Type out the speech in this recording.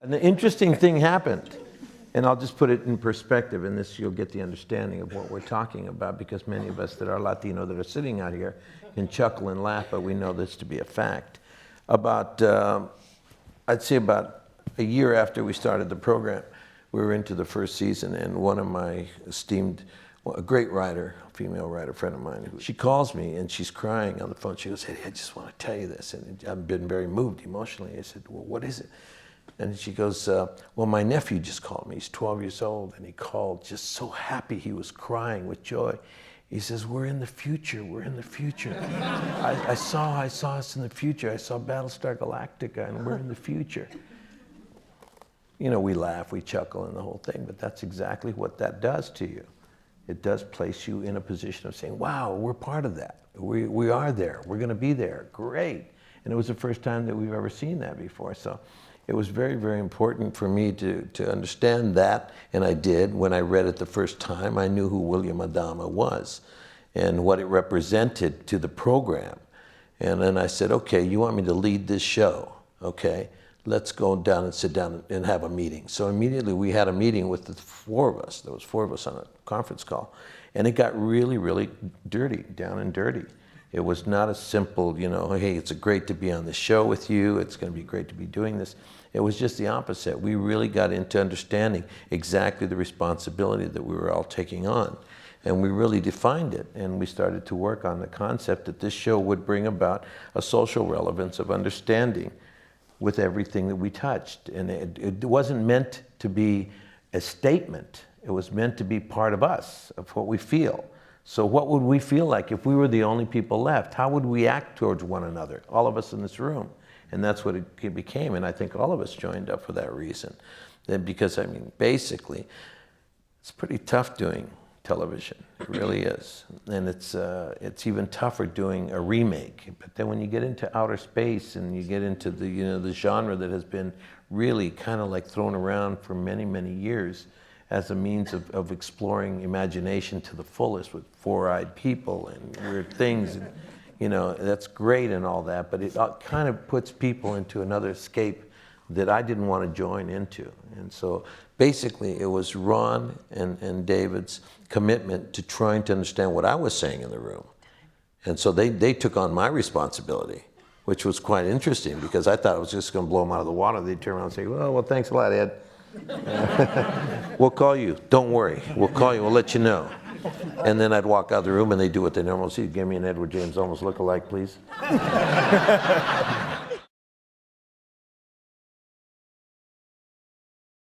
An interesting thing happened, and I'll just put it in perspective, and this you'll get the understanding of what we're talking about, because many of us that are Latino that are sitting out here can chuckle and laugh, but we know this to be a fact. I'd say about a year after we started the program, we were into the first season, and one of my esteemed, a great writer, a female writer friend of mine, she calls me and she's crying on the phone. She goes, "Hey, I just want to tell you this," and I've been very moved emotionally. I said, "Well, what is it?" And she goes, "Well, my nephew just called me. He's 12 years old, and he called just so happy. He was crying with joy. He says, 'We're in the future. We're in the future. I saw us in the future. I saw Battlestar Galactica, and we're in the future.'" You know, we laugh, we chuckle, and the whole thing, but that's exactly what that does to you. It does place you in a position of saying, "Wow, we're part of that. We are there. We're going to be there. Great." And it was the first time that we've ever seen that before. So it was very, very important for me to understand that, and I did. When I read it the first time, I knew who William Adama was and what it represented to the program. And then I said, "Okay, you want me to lead this show? Okay, let's go down and sit down and have a meeting." So immediately we had a meeting with the four of us. There was four of us on a conference call. And it got really, really dirty, down and dirty. It was not a simple, you know, "Hey, it's great to be on the show with you. It's going to be great to be doing this." It was just the opposite. We really got into understanding exactly the responsibility that we were all taking on. And we really defined it. And we started to work on the concept that this show would bring about a social relevance of understanding with everything that we touched. And it wasn't meant to be a statement. It was meant to be part of us, of what we feel. So what would we feel like if we were the only people left? How would we act towards one another, all of us in this room? And that's what it became, and I think all of us joined up for that reason. Because, I mean, basically, it's pretty tough doing television. It really is. And it's even tougher doing a remake. But then when you get into outer space and you get into the, you know, the genre that has been really kind of like thrown around for many, many years as a means of exploring imagination to the fullest with four-eyed people and weird things, and, you know, that's great and all that, but it kind of puts people into another escape that I didn't want to join into. And so basically it was Ron and David's commitment to trying to understand what I was saying in the room. And so they took on my responsibility, which was quite interesting, because I thought I was just going to blow them out of the water. They'd turn around and say, well, thanks a lot, Ed. We'll call you. Don't worry. We'll call you. We'll let you know. And then I'd walk out of the room and they'd do what they normally see. "Give me an Edward James Olmos look-alike, please."